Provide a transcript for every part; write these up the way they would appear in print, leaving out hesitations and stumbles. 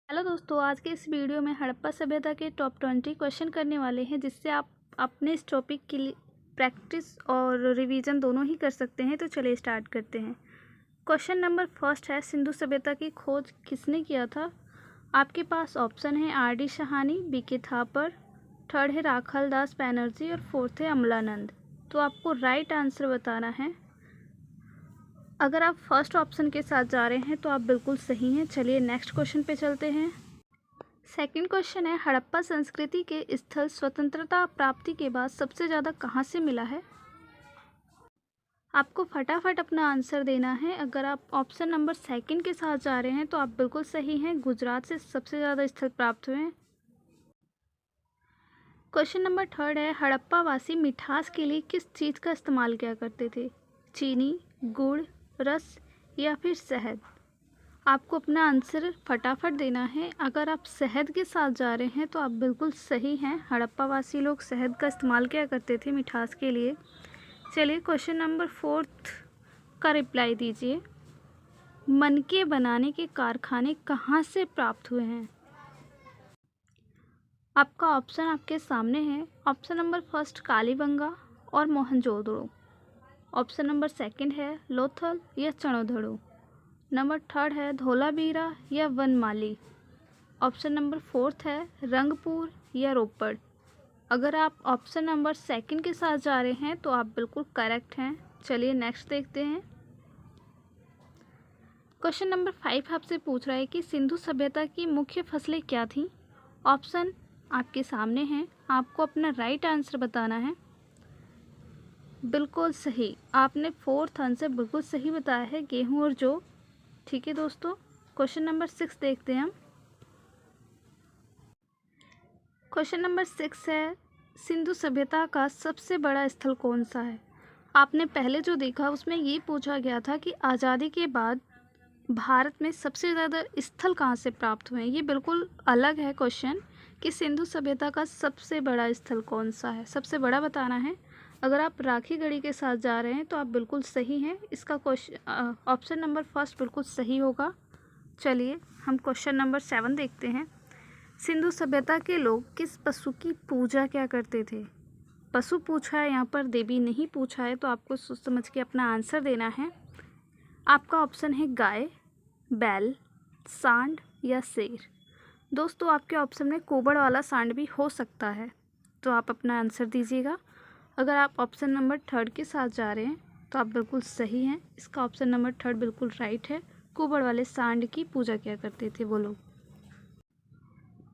Hello दोस्तों, आज के इस वीडियो में हड़प्पा सभ्यता के टॉप 20 क्वेश्चन करने वाले हैं, जिससे आप अपने इस टॉपिक के लिए प्रैक्टिस और रिवीजन दोनों ही कर सकते हैं। तो चलिए स्टार्ट करते हैं। क्वेश्चन नंबर फर्स्ट है, सिंधु सभ्यता की खोज किसने किया था? आपके पास ऑप्शन है आर डी शाहानी, बी के थापर, थर्ड है राखाल दास बैनर्जी और फोर्थ है अमलानंद। तो आपको राइट आंसर बताना है। अगर आप फर्स्ट ऑप्शन के साथ जा रहे हैं तो आप बिल्कुल सही हैं। चलिए नेक्स्ट क्वेश्चन पे चलते हैं। सेकंड क्वेश्चन है, हड़प्पा संस्कृति के स्थल स्वतंत्रता प्राप्ति के बाद सबसे ज़्यादा कहाँ से मिला है? आपको फटाफट अपना आंसर देना है। अगर आप ऑप्शन नंबर सेकंड के साथ जा रहे हैं तो आप बिल्कुल सही हैं। गुजरात से सबसे ज़्यादा स्थल प्राप्त हुए हैं। क्वेश्चन नंबर थर्ड है, हड़प्पा वासी मिठास के लिए किस चीज़ का इस्तेमाल किया करते थे? चीनी, गुड़, रस या फिर शहद? आपको अपना आंसर फटाफट देना है। अगर आप शहद के साथ जा रहे हैं तो आप बिल्कुल सही हैं। हड़प्पा वासी लोग शहद का इस्तेमाल किया करते थे मिठास के लिए। चलिए क्वेश्चन नंबर फोर्थ का रिप्लाई दीजिए। मनके बनाने के कारखाने कहाँ से प्राप्त हुए हैं? आपका ऑप्शन आपके सामने है। ऑप्शन नंबर फर्स्ट कालीबंगा और मोहनजोदड़ो। ऑप्शन नंबर सेकंड है लोथल या चणोदड़ो। नंबर थर्ड है धोलावीरा या वनमाली। ऑप्शन नंबर फोर्थ है रंगपुर या रोपड़। अगर आप ऑप्शन नंबर सेकंड के साथ जा रहे हैं तो आप बिल्कुल करेक्ट हैं। चलिए नेक्स्ट देखते हैं। क्वेश्चन नंबर 5 आपसे पूछ रहा है कि सिंधु सभ्यता की मुख्य फसलें क्या थीं? ऑप्शन आपके सामने हैं। आपको अपना राइट आंसर बताना है। बिल्कुल सही, आपने फोर्थ आंसर बिल्कुल सही बताया है, गेहूँ और जौ। ठीक है दोस्तों, क्वेश्चन नंबर 6 देखते हैं हम। क्वेश्चन नंबर 6 है, सिंधु सभ्यता का सबसे बड़ा स्थल कौन सा है? आपने पहले जो देखा उसमें ये पूछा गया था कि आज़ादी के बाद भारत में सबसे ज़्यादा स्थल कहाँ से प्राप्त हुए हैं। ये बिल्कुल अलग है क्वेश्चन कि सिंधु सभ्यता का सबसे बड़ा स्थल कौन सा है, सबसे बड़ा बताना है। अगर आप राखी गढ़ी के साथ जा रहे हैं तो आप बिल्कुल सही हैं। इसका क्वेश्चन ऑप्शन नंबर फर्स्ट बिल्कुल सही होगा। चलिए हम क्वेश्चन नंबर 7 देखते हैं। सिंधु सभ्यता के लोग किस पशु की पूजा क्या करते थे? पशु पूछा है यहाँ पर, देवी नहीं पूछा है, तो आपको सोच समझ के अपना आंसर देना है। आपका ऑप्शन है गाय, बैल, सांड या शेर। दोस्तों आपके ऑप्शन में कुबड़ वाला सांड भी हो सकता है, तो आप अपना आंसर दीजिएगा। अगर आप ऑप्शन नंबर थर्ड के साथ जा रहे हैं तो आप बिल्कुल सही हैं। इसका ऑप्शन नंबर थर्ड बिल्कुल राइट है। कुबड़ वाले सांड की पूजा किया करते थे वो लोग।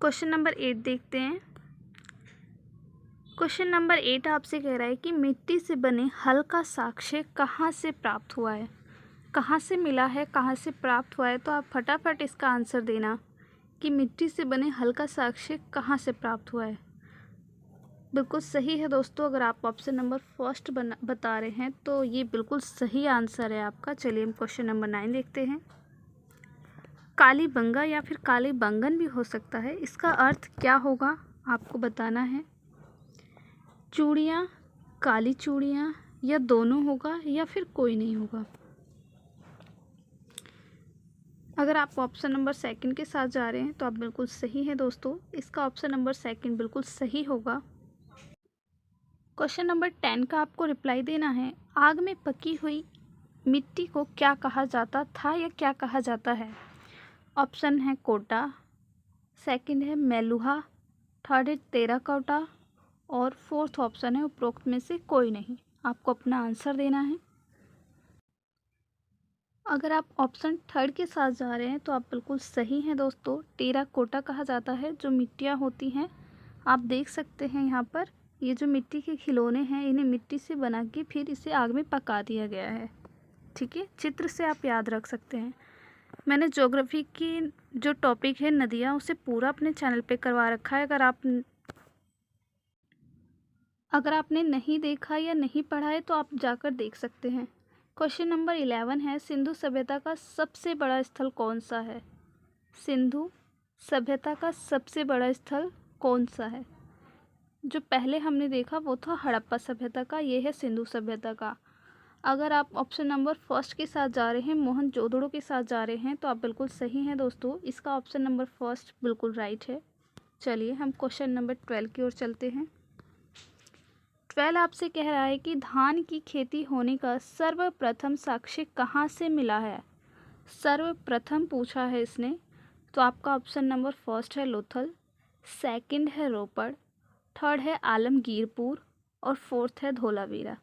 क्वेश्चन नंबर 8 देखते हैं। क्वेश्चन नंबर 8 आपसे कह रहा है कि मिट्टी से बने हल का साक्ष्य कहाँ से प्राप्त हुआ है? कहाँ से मिला है, कहाँ से प्राप्त हुआ है? तो आप फटाफट इसका आंसर देना कि मिट्टी से बने हल का साक्ष्य कहाँ से प्राप्त हुआ है। बिल्कुल सही है दोस्तों। अगर आप ऑप्शन नंबर फर्स्ट बता रहे हैं तो ये बिल्कुल सही आंसर है आपका। चलिए हम क्वेश्चन नंबर 9 देखते हैं। कालीबंगा या फिर कालीबंगन भी हो सकता है, इसका अर्थ क्या होगा आपको बताना है। चूड़ियाँ, काली चूड़ियाँ, या दोनों होगा या फिर कोई नहीं होगा। अगर आप ऑप्शन नंबर सेकंड के साथ जा रहे हैं तो आप बिल्कुल सही हैं दोस्तों। इसका ऑप्शन नंबर सेकंड बिल्कुल सही होगा। क्वेश्चन नंबर 10 का आपको रिप्लाई देना है। आग में पकी हुई मिट्टी को क्या कहा जाता था या क्या कहा जाता है? ऑप्शन है कोटा, सेकंड है मेलुहा, थर्ड है टेराकोटा और फोर्थ ऑप्शन है उपरोक्त में से कोई नहीं। आपको अपना आंसर देना है। अगर आप ऑप्शन थर्ड के साथ जा रहे हैं तो आप बिल्कुल सही हैं दोस्तों। टेराकोटा कहा जाता है जो मिट्टियाँ होती हैं। आप देख सकते हैं यहाँ पर ये जो मिट्टी के खिलौने हैं, इन्हें मिट्टी से बना के फिर इसे आग में पका दिया गया है। ठीक है, चित्र से आप याद रख सकते हैं। मैंने ज्योग्राफी की जो टॉपिक है नदियाँ, उसे पूरा अपने चैनल पे करवा रखा है। अगर आपने नहीं देखा या नहीं पढ़ा है तो आप जाकर देख सकते हैं। क्वेश्चन नंबर 11 है, सिंधु सभ्यता का सबसे बड़ा स्थल कौन सा है? सिंधु सभ्यता का सबसे बड़ा स्थल कौन सा है? जो पहले हमने देखा वो था हड़प्पा सभ्यता का, ये है सिंधु सभ्यता का। अगर आप ऑप्शन नंबर फर्स्ट के साथ जा रहे हैं, मोहनजोदड़ो के साथ जा रहे हैं, तो आप बिल्कुल सही हैं दोस्तों। इसका ऑप्शन नंबर फर्स्ट बिल्कुल राइट है। चलिए हम क्वेश्चन नंबर 12 की ओर चलते हैं। 12 आपसे कह रहा है कि धान की खेती होने का सर्वप्रथम साक्ष्य कहाँ से मिला है। सर्वप्रथम पूछा है इसने, तो आपका ऑप्शन नंबर फर्स्ट है लोथल, सेकंड है रोपड़, थर्ड है आलमगीरपुर और फोर्थ है धोलावीरा।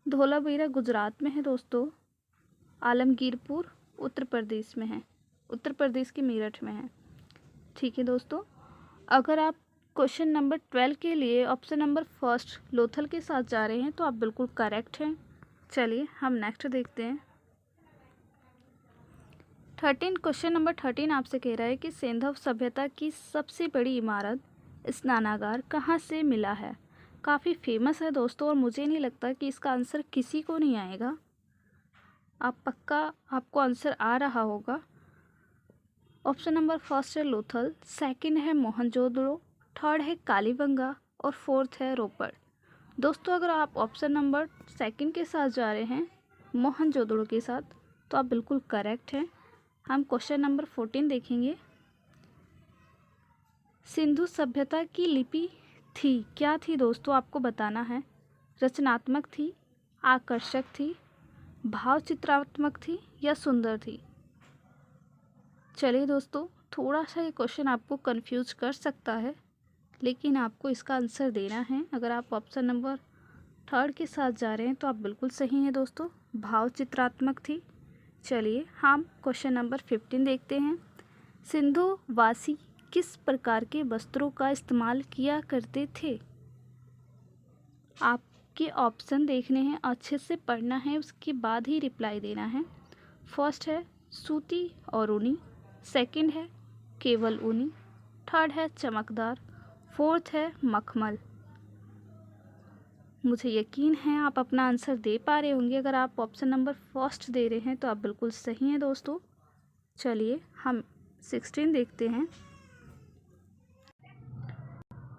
धोलावीरा गुजरात में है दोस्तों, आलमगीरपुर उत्तर प्रदेश में है, उत्तर प्रदेश के मेरठ में है। ठीक है दोस्तों, अगर आप क्वेश्चन नंबर 12 के लिए ऑप्शन नंबर फर्स्ट लोथल के साथ जा रहे हैं तो आप बिल्कुल करेक्ट हैं। चलिए हम नेक्स्ट देखते हैं। 13 क्वेश्चन नंबर 13 आपसे कह रहा है कि सिंधु सभ्यता की सबसे बड़ी इमारत स्नानागार कहाँ से मिला है। काफ़ी फेमस है दोस्तों और मुझे नहीं लगता कि इसका आंसर किसी को नहीं आएगा। आपको आंसर आ रहा होगा। ऑप्शन नंबर फर्स्ट है लोथल, सेकंड है मोहनजोदड़ो, थर्ड है कालीबंगा और फोर्थ है रोपड़। दोस्तों अगर आप ऑप्शन नंबर सेकंड के साथ जा रहे हैं, मोहनजोदड़ो के साथ, तो आप बिल्कुल करेक्ट हैं। हम क्वेश्चन नंबर 14 देखेंगे। सिंधु सभ्यता की लिपि थी, क्या थी दोस्तों, आपको बताना है। रचनात्मक थी, आकर्षक थी, भाव चित्रात्मक थी या सुंदर थी। चलिए दोस्तों, थोड़ा सा ये क्वेश्चन आपको कंफ्यूज कर सकता है, लेकिन आपको इसका आंसर देना है। अगर आप ऑप्शन नंबर थर्ड के साथ जा रहे हैं तो आप बिल्कुल सही हैं दोस्तों, भाव चित्रात्मक थी। चलिए हम क्वेश्चन नंबर 15 देखते हैं। सिंधु वासी किस प्रकार के वस्त्रों का इस्तेमाल किया करते थे। आपके ऑप्शन देखने हैं, अच्छे से पढ़ना है, उसके बाद ही रिप्लाई देना है। फर्स्ट है सूती और ऊनी, सेकंड है केवल ऊनी, थर्ड है चमकदार, फोर्थ है मखमल। मुझे यकीन है आप अपना आंसर दे पा रहे होंगे। अगर आप ऑप्शन नंबर फर्स्ट दे रहे हैं तो आप बिल्कुल सही हैं दोस्तों। चलिए हम 16 देखते हैं।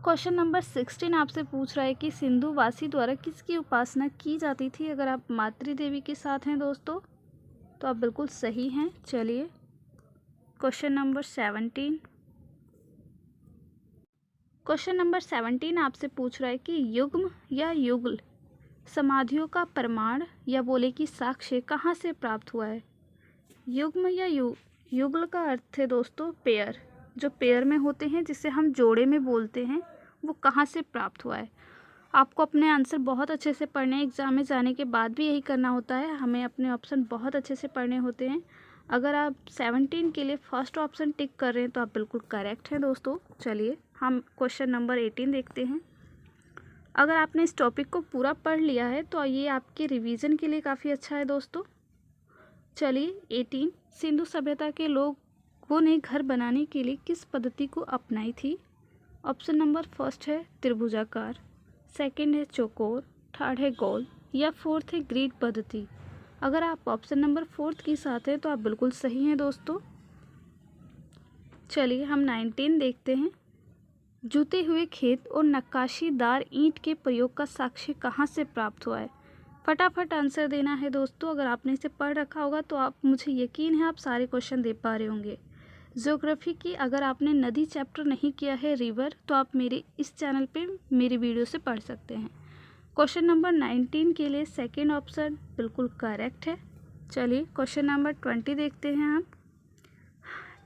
क्वेश्चन नंबर 16 आपसे पूछ रहा है कि सिंधु वासी द्वारा किसकी उपासना की जाती थी। अगर आप मातृ देवी के साथ हैं दोस्तों तो आप बिल्कुल सही हैं। चलिए क्वेश्चन नंबर 17। क्वेश्चन नंबर 17 आपसे पूछ रहा है कि युग्म या युगल समाधियों का प्रमाण या बोले कि साक्ष्य कहाँ से प्राप्त हुआ है। युग्म या युगल का अर्थ है दोस्तों पेयर, जो पेयर में होते हैं जिसे हम जोड़े में बोलते हैं, वो कहाँ से प्राप्त हुआ है। आपको अपने आंसर बहुत अच्छे से पढ़ने हैं, एग्जाम में जाने के बाद भी यही करना होता है, हमें अपने ऑप्शन बहुत अच्छे से पढ़ने होते हैं। अगर आप 17 के लिए फर्स्ट ऑप्शन टिक कर रहे हैं तो आप बिल्कुल करेक्ट हैं दोस्तों। चलिए हम क्वेश्चन नंबर 18 देखते हैं। अगर आपने इस टॉपिक को पूरा पढ़ लिया है तो ये आपके रिवीजन के लिए काफ़ी अच्छा है दोस्तों। चलिए 18, सिंधु सभ्यता के लोगों ने घर बनाने के लिए किस पद्धति को अपनाई थी। ऑप्शन नंबर फर्स्ट है त्रिभुजाकार, सेकंड है चौकोर, थर्ड है गोल या फोर्थ है ग्रिड पद्धति। अगर आप ऑप्शन नंबर फोर्थ के साथ हैं तो आप बिल्कुल सही हैं दोस्तों। चलिए हम 19 देखते हैं। जुते हुए खेत और नक्काशीदार ईंट के प्रयोग का साक्ष्य कहाँ से प्राप्त हुआ है। फटाफट आंसर देना है दोस्तों। अगर आपने इसे पढ़ रखा होगा तो आप, मुझे यकीन है आप सारे क्वेश्चन दे पा रहे होंगे। ज्योग्राफी की अगर आपने नदी चैप्टर नहीं किया है, रिवर, तो आप मेरे इस चैनल पे मेरी वीडियो से पढ़ सकते हैं। क्वेश्चन नंबर 19 के लिए सेकंड ऑप्शन बिल्कुल करेक्ट है। चलिए क्वेश्चन नंबर 20 देखते हैं हम।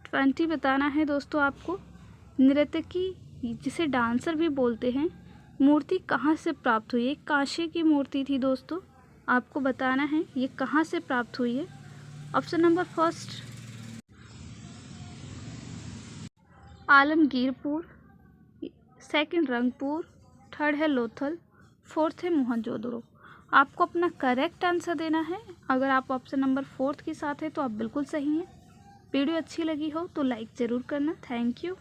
20 बताना है दोस्तों आपको, नर्तकी जिसे डांसर भी बोलते हैं, मूर्ति कहाँ से प्राप्त हुई है। कांसे की मूर्ति थी दोस्तों, आपको बताना है ये कहाँ से प्राप्त हुई है। Option number first Alamgirpur, second Rangpur, third है लोथल, फोर्थ है मोहनजोदड़ो। आपको अपना करेक्ट आंसर देना है। अगर आप ऑप्शन नंबर फोर्थ के साथ है तो आप बिल्कुल सही हैं। वीडियो अच्छी लगी हो तो लाइक ज़रूर करना। Thank you.